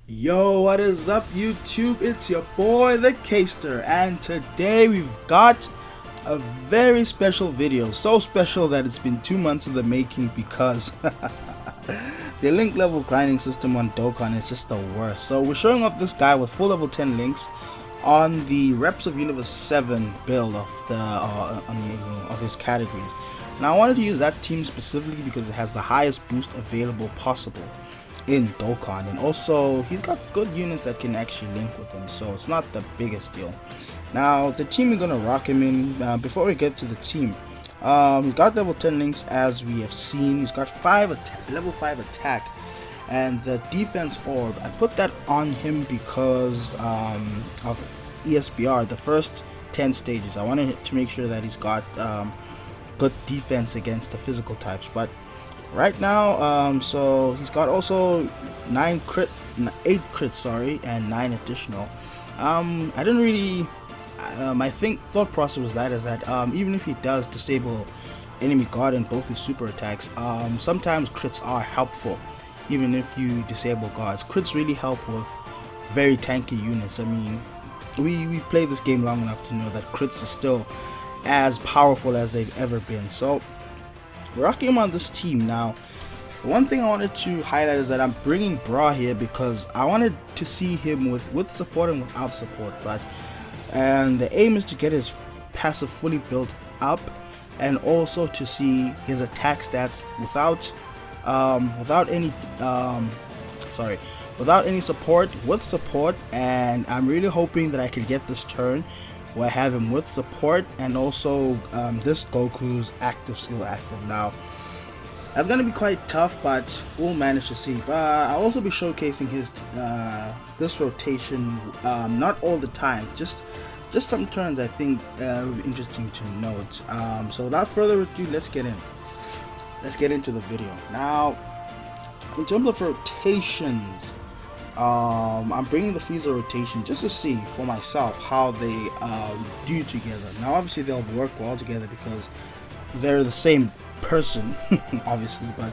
Yo, what is up YouTube? It's your boy the Kster, and today we've got a very special video. So special that it's been 2 months in the making because the link level grinding system on Dokkan is just the worst. So we're showing off this guy with full level 10 links on the Reps of Universe 7 build of the of his categories. Now I wanted to use that team specifically because it has the highest boost available possible in Dokkan, and also he's got good units that can actually link with him, so it's not the biggest deal. Now the team we're gonna rock him in, before we get to the team, he's got level 10 links as we have seen. He's got level 5 attack, and the defense orb, I put that on him because of ESBR, the first 10 stages. I wanted to make sure that he's got good defense against the physical types. But right now, so he's got also 8 crits, and 9 additional. I didn't really, I think thought process was that even if he does disable enemy guard in both his super attacks, sometimes crits are helpful. Even if you disable guards, crits really help with very tanky units. I mean, we've played this game long enough to know that crits are still as powerful as they've ever been. So we're rocking him on this team. Now, one thing I wanted to highlight is that I'm bringing Bra here because I wanted to see him with support and without support, and the aim is to get his passive fully built up, and also to see his attack stats without any support, with support. And I'm really hoping that I can get this turn where I have him with support and also this Goku's active skill active. Now that's gonna be quite tough, but we'll manage to see. But I'll also be showcasing his this rotation, not all the time, just some turns. I think will be interesting to note. So without further ado, let's get into the video. Now, in terms of rotations, I'm bringing the Frieza rotation just to see for myself how they do together. Now obviously they'll work well together because they're the same person obviously, but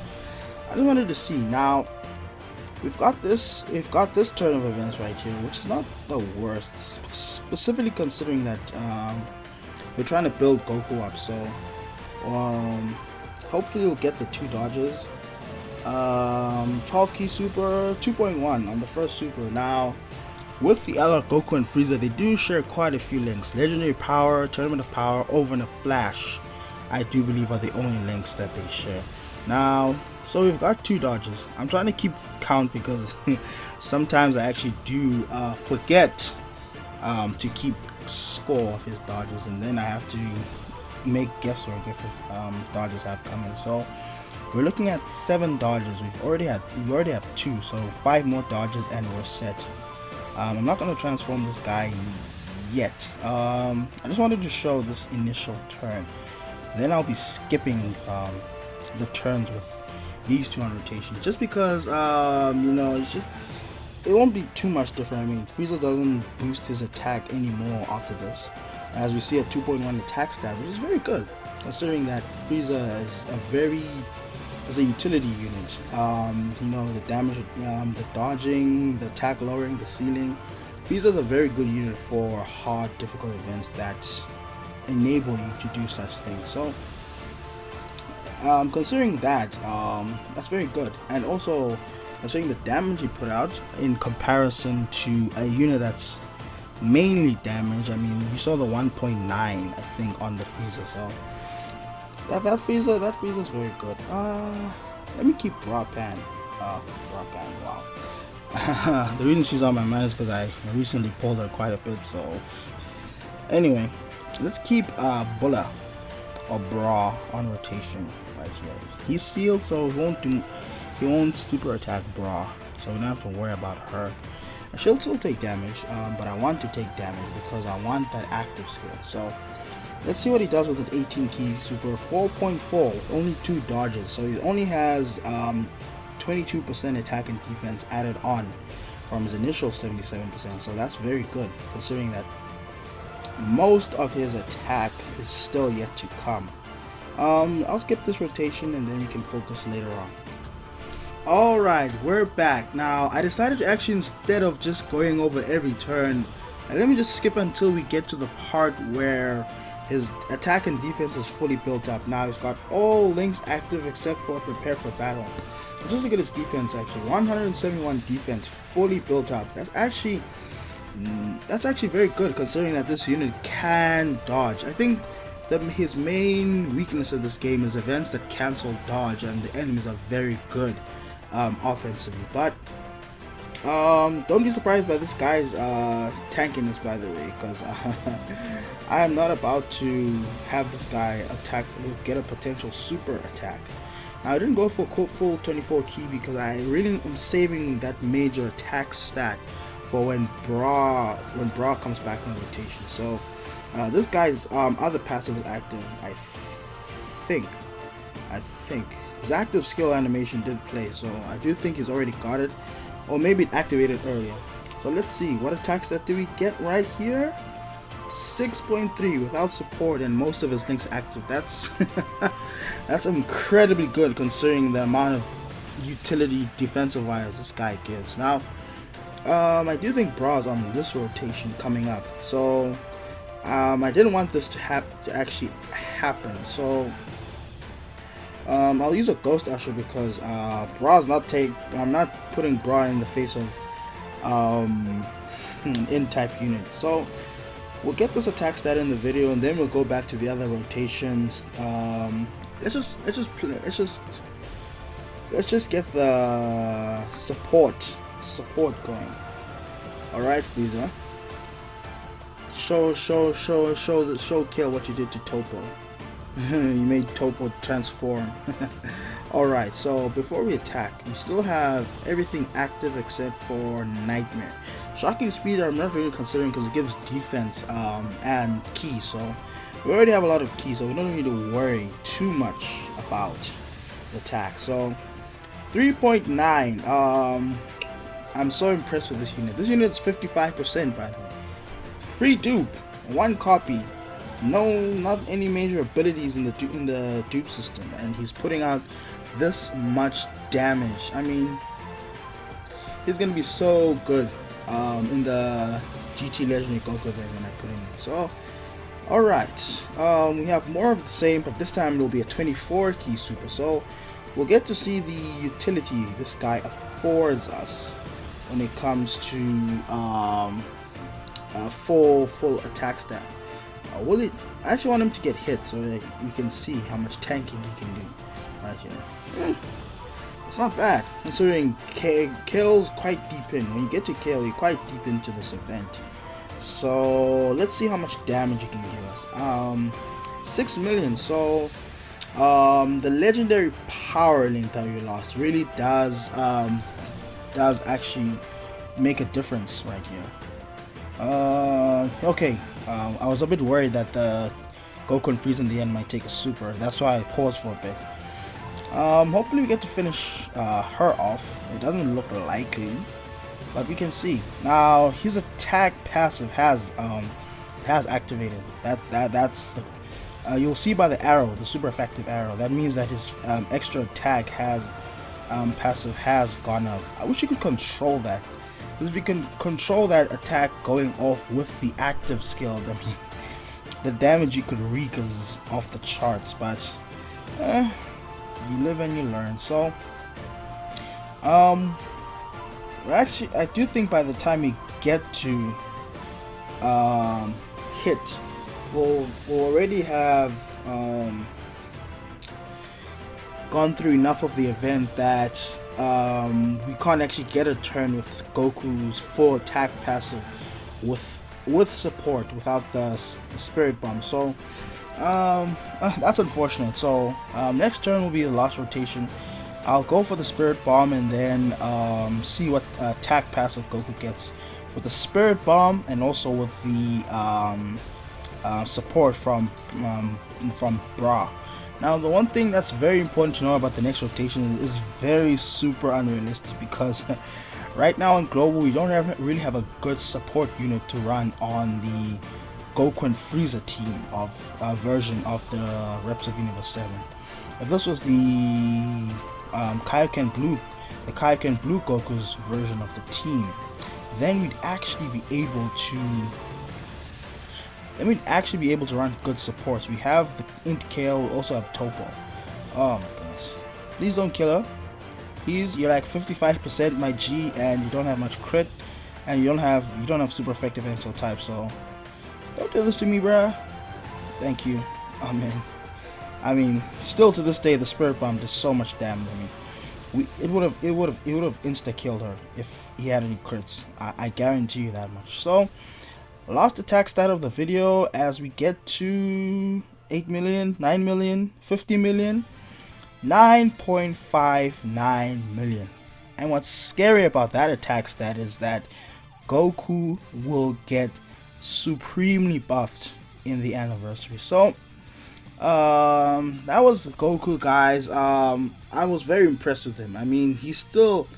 I just wanted to see. Now we've got this turn of events right here, which is not the worst, specifically considering that we're trying to build Goku up. So hopefully we'll get the 2 dodges. 12 key super 2.1 on the first super. Now with the LR Goku and Frieza, they do share quite a few links. Legendary power, tournament of power, over and a flash, I do believe, are the only links that they share. Now, so we've got 2 dodges. I'm trying to keep count because sometimes I actually do forget to keep score of his dodges, and then I have to make guesswork if his dodges have come in. So we're looking at 7 dodges. We already have 2, so 5 more dodges and we're set. I'm not going to transform this guy yet. I just wanted to show this initial turn. Then I'll be skipping the turns with these 2 on rotation, just because it won't be too much different. I mean, Frieza doesn't boost his attack anymore after this, as we see a 2.1 attack stat, which is very good considering that Frieza is a utility unit. The damage, the dodging, the attack lowering, the sealing. Frieza is a very good unit for hard, difficult events that enable you to do such things. So considering that, that's very good. And also considering the damage he put out in comparison to a unit that's mainly damage. I mean, you saw the 1.9 I think on the Frieza, so that Frieza is very good. Let me keep Bra Pan. Wow. The reason she's on my mind is because I recently pulled her quite a bit. So anyway, let's keep Bulla or Bra on rotation right here. He's sealed, so he won't super attack Bra, so we don't have to worry about her. And she'll still take damage, but I want to take damage because I want that active skill. So let's see what he does with an 18 key super 4.4 with only 2 dodges. So he only has 22% attack and defense added on from his initial 77%. So that's very good considering that most of his attack is still yet to come. I'll skip this rotation and then we can focus later on. Alright, we're back. Now, I decided to actually, instead of just going over every turn, let me just skip until we get to the part where his attack and defense is fully built up. Now, he's got all links active except for prepare for battle. Just look at his defense actually. 171 defense, fully built up. That's actually very good considering that this unit can dodge. I think his main weakness in this game is events that cancel dodge, and the enemies are very good offensively. But don't be surprised by this guy's tankiness, by the way, because I am not about to have this guy get a potential super attack. Now, I didn't go for full 24 key because I really am saving that major attack stat for when Bra comes back in rotation. So this guy's other passive is active. I think his active skill animation did play, so I do think he's already got it, or maybe it activated earlier. So let's see, what attack stat do we get right here? 6.3 without support, and most of his links active. That's that's incredibly good considering the amount of utility defensive wise this guy gives. Now I do think Bra's on this rotation coming up, so I didn't want this to actually happen. So I'll use a Ghost Usher because I'm not putting Bra in the face of in-type unit. So we'll get this attack stat in the video, and then we'll go back to the other rotations. Let's just get the support going. All right, Frieza. Show Kill what you did to Topo. You made Topo transform. Alright, so before we attack, we still have everything active except for Nightmare. Shocking Speed I'm not really considering because it gives defense and ki, so we already have a lot of ki, so we don't need to worry too much about his attack. So 3.9, I'm so impressed with this unit. This unit is 55%, by the way. Free dupe, 1 copy. No, not any major abilities in the dupe system, and he's putting out this much damage. I mean, he's gonna be so good in the GT Legendary Goku variant when I put him in. So, alright, we have more of the same, but this time it'll be a 24 key super. So we'll get to see the utility this guy affords us when it comes to full attack stat. I actually want him to get hit so that we can see how much tanking he can do right here. It's not bad considering Kale's quite deep in. When you get to Kale, you're quite deep into this event. So let's see how much damage he can give us. 6 million. So the legendary power link that we lost really does actually make a difference right here. Okay. I was a bit worried that the Goku and Frieza in the end might take a super. That's why I paused for a bit. Hopefully we get to finish her off. It doesn't look likely, but we can see. Now his attack passive has activated. That's you'll see by the arrow, the super effective arrow. That means that his extra attack passive has gone up. I wish you could control that. If you can control that attack going off with the active skill, I mean, the damage you could wreak is off the charts. But you live and you learn. So actually, I do think by the time we get to hit, we'll already have gone through enough of the event that we can't actually get a turn with Goku's full attack passive with support without the Spirit Bomb. So that's unfortunate. So next turn will be the last rotation. I'll go for the Spirit Bomb and then see what attack passive Goku gets with the Spirit Bomb and also with the support from Bra. Now, the one thing that's very important to know about the next rotation is very super unrealistic because right now in Global we don't really have a good support unit to run on the Goku and Frieza team of version of the Reps of Universe 7. If this was the Kaioken Blue the Kaioken Blue Goku's version of the team, then we'd actually be able to run good supports. We have the Int KO, we also have Topo. Oh my goodness. Please don't kill her. Please, you're like 55% my G and you don't have much crit and you don't have super effective Exo type, so don't do this to me, bruh. Thank you. Oh man. I mean, still to this day the Spirit Bomb does so much damage. I mean, it would have insta killed her if he had any crits. I guarantee you that much. So last attack stat of the video as we get to 8 million, 9 million, 50 million, 9.59 million. And what's scary about that attack stat is that Goku will get supremely buffed in the anniversary. So that was Goku, guys. I was very impressed with him. I mean, he's still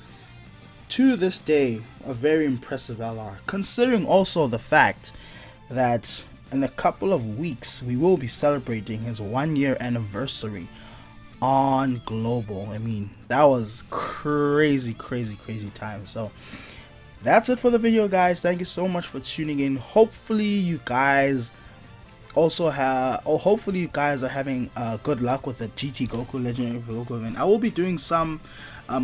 to this day a very impressive LR, considering also the fact that in a couple of weeks we will be celebrating his 1-year anniversary on global. I mean, that was crazy time. So that's it for the video, guys. Thank you so much for tuning in. Hopefully you guys also hopefully you guys are having good luck with the GT Goku Legendary Goku event. I will be doing some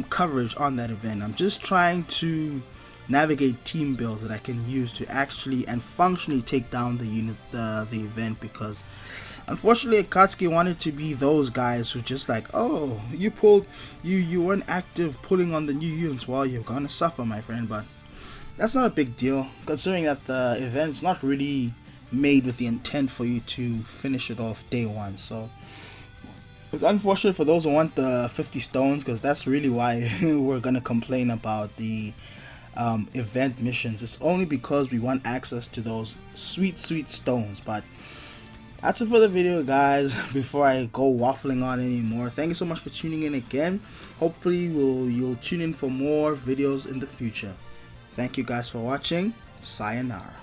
coverage on that event. I'm just trying to navigate team builds that I can use to actually and functionally take down the event, because unfortunately Akatsuki wanted to be those guys who just like, oh, you weren't active pulling on the new units, well, you're gonna suffer, my friend. But that's not a big deal, considering that the event's not really made with the intent for you to finish it off day one. So it's unfortunate for those who want the 50 stones, because that's really why we're gonna complain about the event missions. It's only because we want access to those sweet stones. But that's it for the video, guys. Before I go waffling on anymore, thank you so much for tuning in again. Hopefully you'll tune in for more videos in the future. Thank you guys for watching. Sayonara.